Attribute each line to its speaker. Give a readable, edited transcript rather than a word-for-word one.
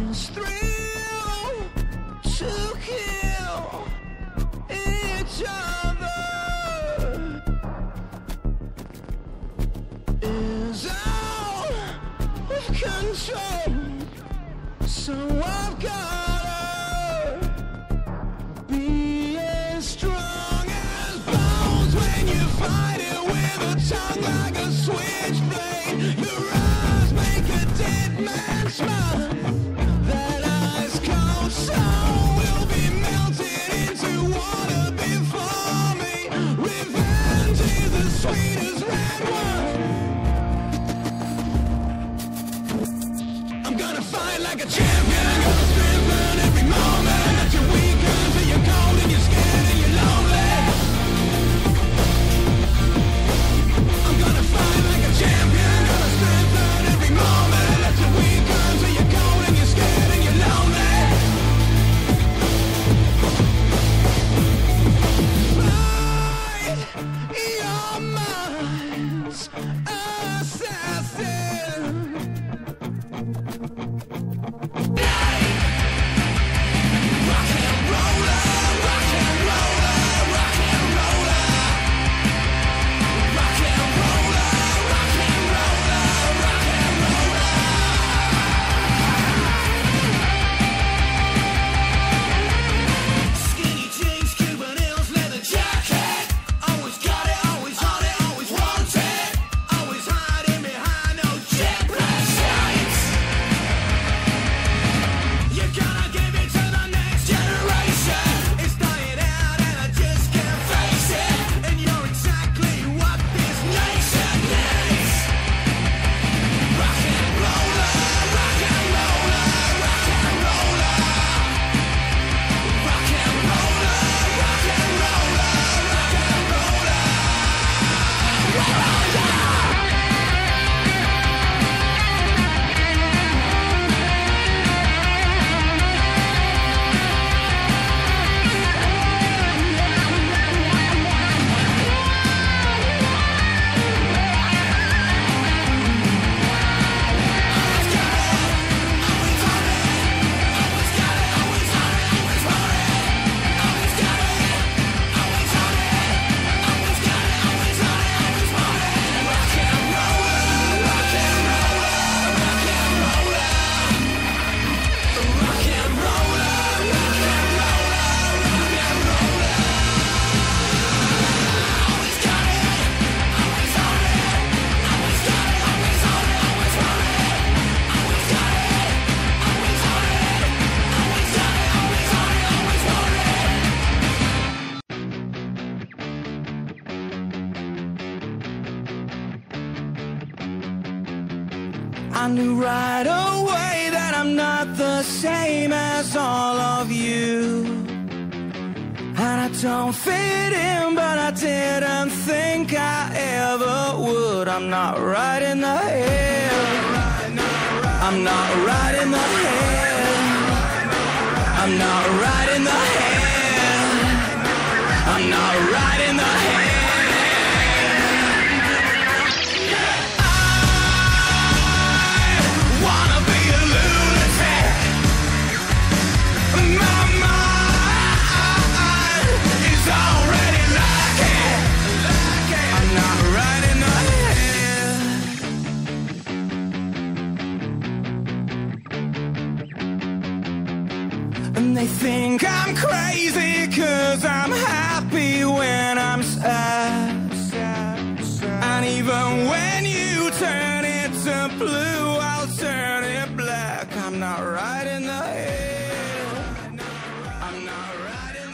Speaker 1: This thrill to kill each other is out of control, so I've gotta be as strong as bones when you fight it with a tongue like a switchblade. Your eyes make a dead man smile. That ice cold soul will be melted into water before me. Revenge is as sweet as red wine. I'm gonna fight like a champion. Gonna strengthen every moment that you're weak until you're cold and you're scared and you're lonely. I'm gonna fight like a champion. Gonna strengthen every moment that you're weak until you're cold and you're scared and you're lonely. Fight your mind's assassin. Rock and roller, rock and roller, rock and roller. Rock and roller, rock and roller, rock and roller. Skinny jeans, Cuban heels, leather jacket. Always got it, always on it, always want it. Always hiding behind no jet black shades. You're gonna give it to the next generation. It's dying out and I just can't face it. And you're exactly what this nation needs. Rock and roller, rock and roller, rock and roller. Rock and roller, rock and roller, rock and roller. Where are ya? I knew right away that I'm not the same as all of you. And I don't fit in, but I didn't think I ever would. I'm not right in the head. I'm not right in the head. I'm not right in the head. I'm not right in the head. And they think I'm crazy 'cause I'm happy when I'm sad. And even when you turn it to blue, I'll turn it black. I'm not right in the head. I'm not right in